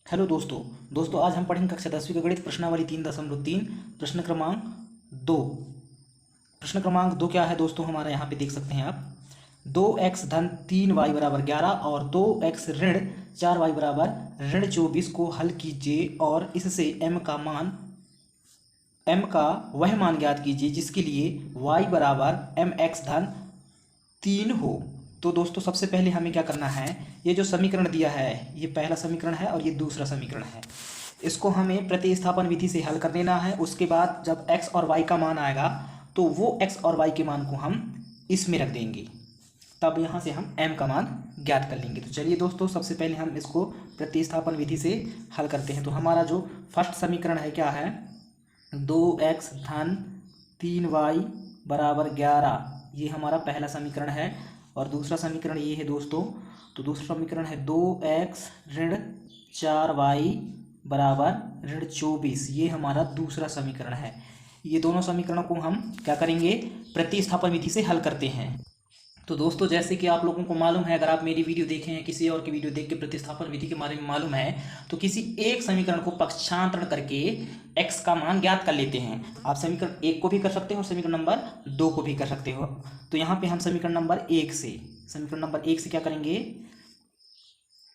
Hello दोस्तों आज हम पढ़ेंगे कक्षा 10वीं का गणित प्रश्नावली 3.3 प्रश्न क्रमांक 2। प्रश्न क्रमांक 2 क्या है दोस्तों, हमारा यहाँ पे देख सकते हैं आप। 2x धन 3y बराबर 11 और 2x ऋण 4y बराबर ऋण 24 को हल कीजिए और इससे m का वह मान ज्ञात कीजिए जिसके लिए y बराबर mx धन 3 हो। तो दोस्तों सबसे पहले हमें क्या करना है, ये जो समीकरण दिया है ये पहला समीकरण है और ये दूसरा समीकरण है। इसको हमें प्रतिस्थापन विधि से हल कर देना है। उसके बाद जब x और y का मान आएगा तो वो x और y के मान को हम इसमें रख देंगे, तब यहाँ से हम m का मान ज्ञात कर लेंगे। तो चलिए दोस्तों सबसे पहले हम इसको प्रतिस्थापन विधि से हल करते हैं। तो हमारा जो फर्स्ट समीकरण है क्या है, 2x धन 3y बराबर 11, ये हमारा पहला समीकरण है। और दूसरा समीकरण ये है दोस्तों, तो दूसरा समीकरण है 2x ऋण 4y बराबर ऋण 24, ये हमारा दूसरा समीकरण है। ये दोनों समीकरणों को हम क्या करेंगे, प्रतिस्थापन विधि से हल करते हैं। तो दोस्तों जैसे कि आप लोगों को मालूम है, अगर आप मेरी वीडियो देखें हैं किसी और की वीडियो देख के प्रतिस्थापन विधि के बारे में मालूम है, तो किसी एक समीकरण को पक्षांतरण करके x का मान ज्ञात कर लेते हैं। आप समीकरण 1 को भी कर सकते हो और समीकरण नंबर 2 को भी कर सकते हो। तो यहाँ पे हम समीकरण नंबर 1 से क्या करेंगे,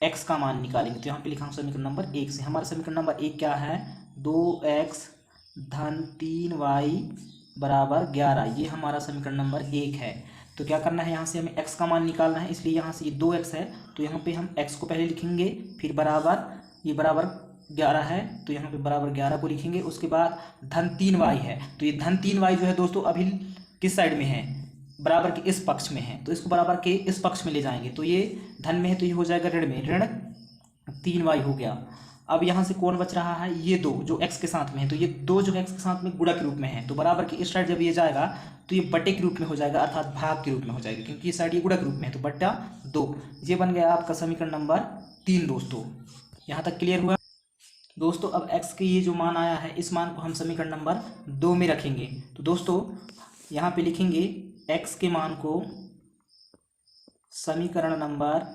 x का मान निकालेंगे। तो यहाँ पे लिखा हूँ समीकरण नंबर 1 से। हमारा समीकरण नंबर 1 क्या है, 2x धन 3y बराबर 11, ये हमारा समीकरण नंबर 1 है। तो क्या करना है, यहाँ से हमें x का मान निकालना है, इसलिए यहाँ से ये 2x है तो यहाँ पे हम x को पहले लिखेंगे, फिर बराबर, ये बराबर 11 है तो यहाँ पे बराबर 11 को लिखेंगे। उसके बाद धन 3y है, तो ये धन 3y जो है दोस्तों अभी किस साइड में है, बराबर के इस पक्ष में है, तो इसको बराबर के इस पक्ष में ले जाएंगे। तो ये धन में है तो ये हो जाएगा ऋण में, ऋण 3y हो गया। अब यहाँ से कौन बच रहा है, ये 2 जो x के साथ में है, तो ये 2 जो x के साथ में गुणा के रूप में है, तो बराबर के इस साइड जब ये जाएगा तो ये बटे के रूप में हो जाएगा, अर्थात भाग के रूप में हो जाएगा, क्योंकि ये साइड ये गुणा के रूप में है, तो बट्टा 2। ये बन गया आपका समीकरण नंबर 3 दोस्तों। यहाँ तक क्लियर हुआ दोस्तों। अब x के ये जो मान आया है, इस मान को हम समीकरण नंबर 2 में रखेंगे। तो दोस्तों यहाँ पे लिखेंगे x के मान को समीकरण नंबर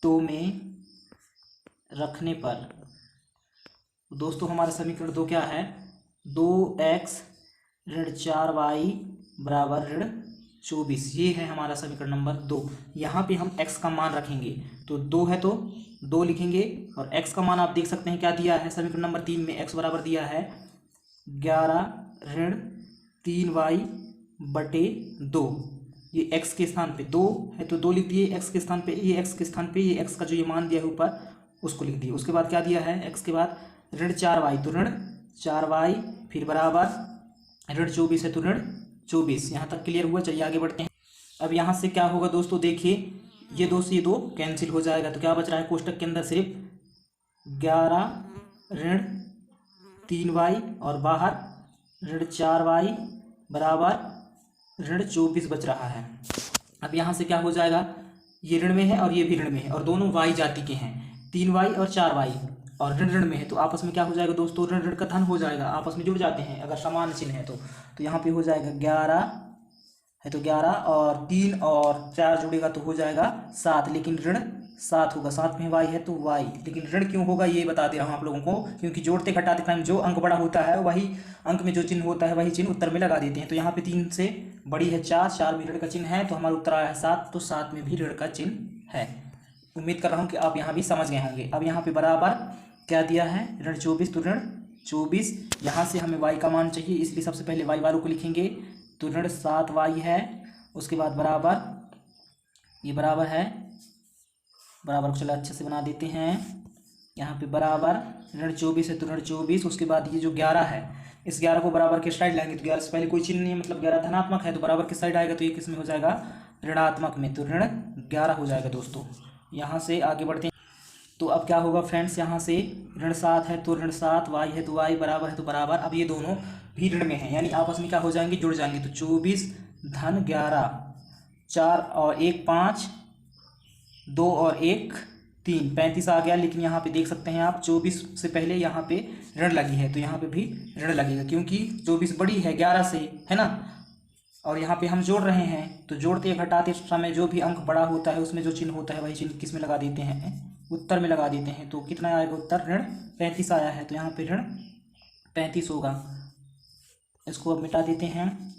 2 में रखने पर दोस्तों हमारा समीकरण 2 क्या है, 2x ऋण 4y बराबर ऋण 24, ये है हमारा समीकरण नंबर 2। यहाँ पे हम x का मान रखेंगे, तो 2 है तो 2 लिखेंगे, और x का मान आप देख सकते हैं क्या दिया है, समीकरण नंबर 3 में x बराबर दिया है 11 ऋण 3y बटे 2। ये x के स्थान पे 2 है तो 2 लिख दिए, x के स्थान पे, ये x के स्थान पे ये x का जो ये मान दिया है ऊपर उसको लिख दिए। उसके बाद क्या दिया है, x के बाद ऋण 4y, तो ऋण 4y, फिर बराबर ऋण 24 है तो ऋण 24। यहाँ तक क्लियर हुआ। चलिए आगे बढ़ते हैं। अब यहाँ से क्या होगा दोस्तों, देखिए ये 2 से ये 2 कैंसिल हो जाएगा, तो क्या बच रहा है कोष्टक के अंदर सिर्फ 11 ऋण 3y और बाहर ऋण 4y बराबर ऋण 24 बच रहा है। अब यहाँ से क्या हो जाएगा, ये ऋण में है और ये भी ऋण में है और दोनों y जाति के हैं, 3y और 4y, और ऋण ऋण में है तो आपस में क्या हो जाएगा दोस्तों, ऋण ऋण का धन हो जाएगा, आपस में जुड़ जाते हैं अगर समान चिन्ह है तो यहाँ पे हो जाएगा 11 है तो 11 और 3 और 4 जुड़ेगा तो हो जाएगा 7, लेकिन ऋण 7 होगा, साथ में y है तो y, लेकिन ऋण क्यों होगा ये बता दे रहा हूँ आप लोगों को, क्योंकि जोड़ते घटाते टाइम जो अंक बड़ा होता है वही अंक में जो चिन्ह होता है वही चिन्ह उत्तर में लगा देते हैं। तो यहाँ पे 3 से बड़ी है 4 में ऋण का चिन्ह है, तो हमारा उत्तर आया है 7, तो 7 में भी ऋण का चिन्ह है। उम्मीद कर रहा हूँ कि आप यहाँ भी समझ गए होंगे। अब यहाँ पे बराबर क्या दिया है, ऋण 24, तो ऋण 24, यहाँ से हमें y का मान चाहिए, इसलिए सबसे पहले y वालों को लिखेंगे, तो ऋण 7y है। उसके बाद बराबर, ये बराबर है, बराबर को चलो अच्छे से बना देते हैं। यहाँ पे बराबर ऋण 24 है तो ऋण 24। उसके बाद ये जो 11 है, इस 11 को बराबर के साइड लाएंगे, तो 11 से पहले कोई चिन्ह नहीं है, मतलब 11 धनात्मक है, तो बराबर के साइड आएगा तो ये किस में हो जाएगा, ऋणात्मक में, तो ऋण 11 हो जाएगा दोस्तों। यहाँ से आगे बढ़ते हैं। तो अब क्या होगा फ्रेंड्स, यहाँ से ऋण 7 है तो ऋण 7, y है तो y, बराबर है तो बराबर। अब ये दोनों भी ऋण में हैं, यानी आपस में क्या हो जाएंगे, जुड़ जाएंगे, तो 24 धन 11, 4 और 1 5, 2 और 1 3, 35 आ गया। लेकिन यहाँ पे देख सकते हैं आप 24 से पहले यहाँ पे ऋण लगी है, तो यहाँ पे भी ऋण लगेगा, क्योंकि 24 बड़ी है 11 से, है ना, और यहाँ पे हम जोड़ रहे हैं, तो जोड़ते घटाते समय जो भी अंक बड़ा होता है उसमें जो चिन्ह होता है वही चिन्ह किस में लगा देते हैं, उत्तर में लगा देते हैं। तो कितना आएगा उत्तर, ऋण 35 आया है, तो यहाँ पे ऋण 35 होगा। इसको अब मिटा देते हैं।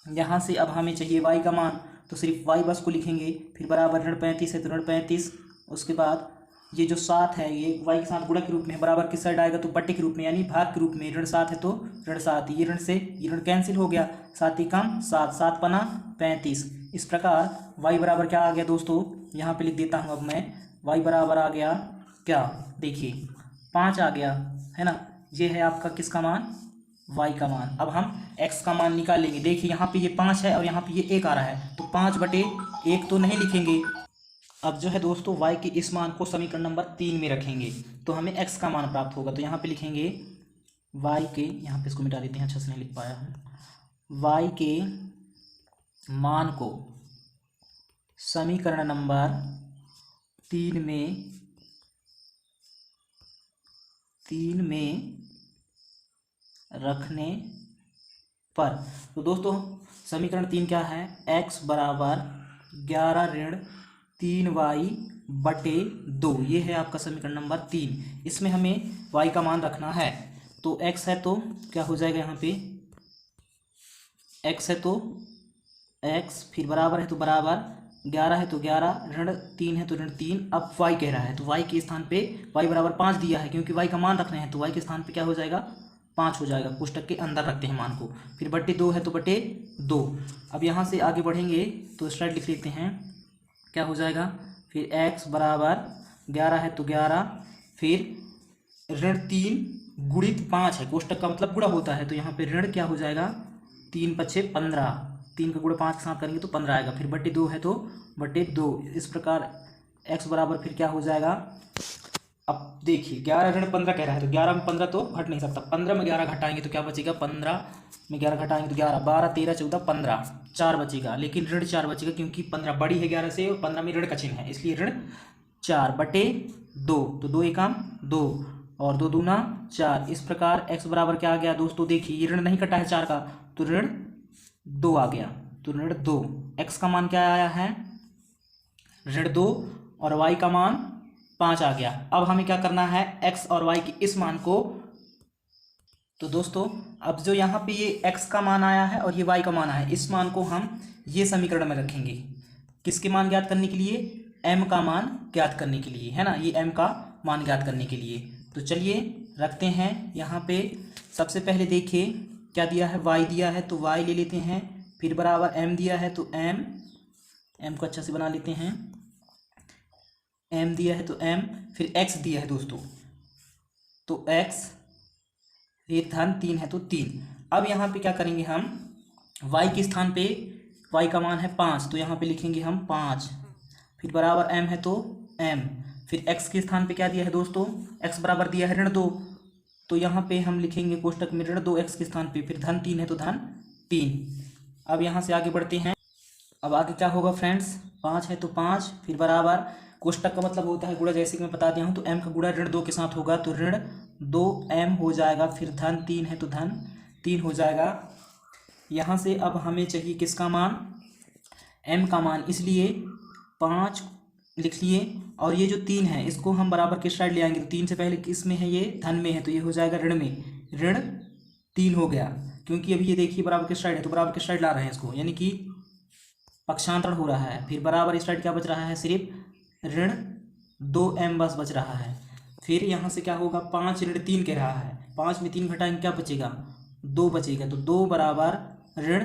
यहाँ से अब हमें चाहिए y का मान, तो सिर्फ y बस को लिखेंगे, फिर बराबर ऋण 35 है तो ऋण 35। उसके बाद ये जो 7 है ये y के साथ गुणा के रूप में, बराबर किस साइड आएगा, तो बट्टे के रूप में यानी भाग के रूप में। ऋण 7 है तो ऋण 7, ये ऋण से ये ऋण कैंसिल हो गया, 7 ही कम 7, 7 पना 35। इस प्रकार y बराबर क्या आ गया दोस्तों, यहाँ पे लिख देता हूँ अब मैं, y बराबर आ गया क्या, देखिए 5 आ गया है ना। ये है आपका किसका मान, y का मान। अब हम x का मान निकालेंगे। देखिए यहाँ पे ये 5 है और यहाँ पे ये 1 आ रहा है, तो 5/1 तो नहीं लिखेंगे। अब जो है दोस्तों y के इस मान को समीकरण नंबर 3 में रखेंगे तो हमें x का मान प्राप्त होगा। तो यहाँ पे लिखेंगे y के, यहाँ पे इसको मिटा देते हैं, अच्छा से नहीं लिख पाया हूँ। y के मान को समीकरण नंबर 3 में रखने पर, तो दोस्तों समीकरण 3 क्या है, x बराबर 11 ऋण 3y/2, ये है आपका समीकरण नंबर 3। इसमें हमें y का मान रखना है। तो x है तो क्या हो जाएगा, यहाँ पे x है तो x, फिर बराबर है तो बराबर, 11 है तो 11, ऋण 3 है तो ऋण 3। अब y कह रहा है तो y के स्थान पे y बराबर 5 दिया है, क्योंकि y का मान रखना है, तो y के स्थान पे क्या हो जाएगा, 5 हो जाएगा। कोष्टक के अंदर रखते हैं मान को। फिर /2 है तो /2। अब यहाँ से आगे बढ़ेंगे तो स्लाइड लिख लेते हैं, क्या हो जाएगा, फिर x बराबर 11 है तो 11, फिर ऋण 3 गुणित 5 है, कोष्टक का मतलब गुणा होता है, तो यहाँ पे ऋण क्या हो जाएगा, 3 × 5 = 15, 3 का गुणा 5 के साथ करेंगे तो 15 आएगा। फिर /2 है तो /2। इस प्रकार x बराबर फिर क्या हो जाएगा, अब देखिए 11 ऋण 15 कह रहा है, तो 11 में 15 तो घट नहीं सकता, 15 में 11 घटाएंगे तो क्या बचेगा, 15 में 11 घटाएंगे तो 11, 12 13 14 15, 4 बचेगा, लेकिन ऋण 4 बचेगा, क्योंकि 15 बड़ी है 11 से और 15 में ऋण का चिन्ह है, इसलिए ऋण 4/2। तो 2 एकम 2 और 2 दूना 4। इस प्रकार x बराबर क्या आ गया दोस्तों, देखिए ये ऋण नहीं कटा है 4 का, तो ऋण 2 आ गया, तो ऋण 2। x का मान क्या आया है, ऋण 2, और y का मान 5 आ गया। अब हमें क्या करना है, x और y के इस मान को, तो दोस्तों अब जो यहाँ पे ये x का मान आया है और ये y का मान आया है, इस मान को हम ये समीकरण में रखेंगे। किसके मान ज्ञात करने के लिए, m का मान ज्ञात करने के लिए, है ना, ये m का मान ज्ञात करने के लिए। तो चलिए रखते हैं यहाँ पे। सबसे पहले देखिए क्या दिया है, y दिया है तो y ले लेते हैं, फिर बराबर m दिया है तो m को अच्छा से बना लेते हैं, m दिया है तो m, फिर x दिया है दोस्तों तो x, ये धन 3 है तो 3। अब यहाँ पे क्या करेंगे हम, y के स्थान पे y का मान है 5, तो यहाँ पे लिखेंगे हम 5, फिर बराबर m है तो m, फिर x के स्थान पे क्या दिया है दोस्तों, x बराबर दिया है ऋण 2, तो यहाँ पे हम लिखेंगे कोष्टक में ऋण 2x के स्थान पे, फिर धन 3 है तो धन 3। अब यहाँ से आगे बढ़ते हैं। अब आगे क्या होगा फ्रेंड्स, 5 है तो 5, फिर बराबर, कोष्टक का मतलब होता है गुणा, जैसे कि मैं बता दिया हूँ, तो m का गुणा ऋण 2 के साथ होगा, तो ऋण 2m हो जाएगा, फिर धन 3 है तो धन 3 हो जाएगा। यहाँ से अब हमें चाहिए किसका मान, m का मान, इसलिए 5 लिख लिए, और ये जो 3 है इसको हम बराबर किस साइड ले आएंगे, तो 3 से पहले किस में है, ये धन में है, तो ये हो जाएगा ऋण में, ऋण 3 हो गया, क्योंकि अभी ये देखिए बराबर किस साइड है, तो बराबर किस साइड ला रहे हैं इसको, यानी कि पक्षांतरण हो रहा है। फिर बराबर इस साइड क्या बच रहा है, सिर्फ ऋण 2m बस बच रहा है। फिर यहाँ से क्या होगा, 5 ऋण 3 कह रहा है, 5 में 3 घटाएंगे क्या बचेगा, 2 बचेगा, तो 2 बराबर ऋण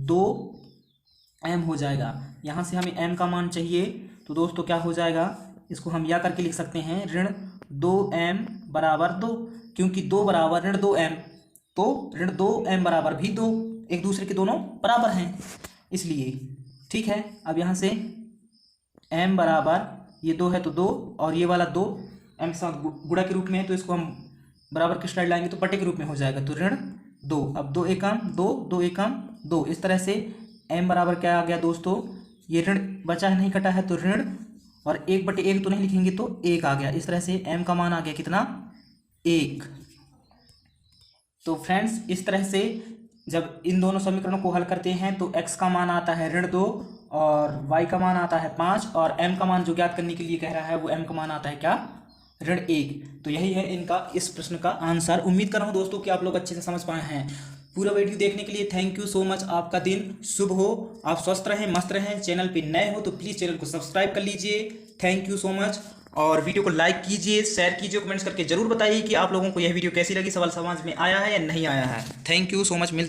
2m हो जाएगा। यहाँ से हमें m का मान चाहिए, तो दोस्तों क्या हो जाएगा, इसको हम या करके लिख सकते हैं, ऋण 2m बराबर 2, क्योंकि 2 बराबर ऋण 2m, तो ऋण 2m बराबर भी 2, एक दूसरे के दोनों बराबर हैं, इसलिए ठीक है। अब यहाँ से m बराबर, ये 2 है तो 2, और ये वाला 2 m के साथ गुणा के रूप में है, तो इसको हम बराबर किस साइड लाएंगे, तो बटे के रूप में हो जाएगा, तो ऋण 2। अब 2 एकम 2, 2 एकम 2, इस तरह से m बराबर क्या आ गया दोस्तों, ये ऋण बचा है नहीं कटा है, तो ऋण, और 1/1 तो नहीं लिखेंगे तो 1 आ गया। इस तरह से m का मान आ गया कितना, 1। तो फ्रेंड्स इस तरह से जब इन दोनों समीकरणों को हल करते हैं तो x का मान आता है ऋण 2 और y का मान आता है 5 और m का मान जो ज्ञात करने के लिए कह रहा है वो m का मान आता है क्या, ऋण 1। तो यही है इनका इस प्रश्न का आंसर। उम्मीद कर रहा हूँ दोस्तों कि आप लोग अच्छे से समझ पाए हैं। पूरा वीडियो देखने के लिए थैंक यू सो मच। आपका दिन शुभ हो, आप स्वस्थ रहें, मस्त रहें। चैनल पे नए हो तो प्लीज़ चैनल को सब्सक्राइब कर लीजिए। Thank you so much. और वीडियो को लाइक कीजिए, शेयर कीजिए, कमेंट्स करके जरूर बताइए कि आप लोगों को यह वीडियो कैसी लगी, सवाल समझ में आया है या नहीं आया है। Thank you so much.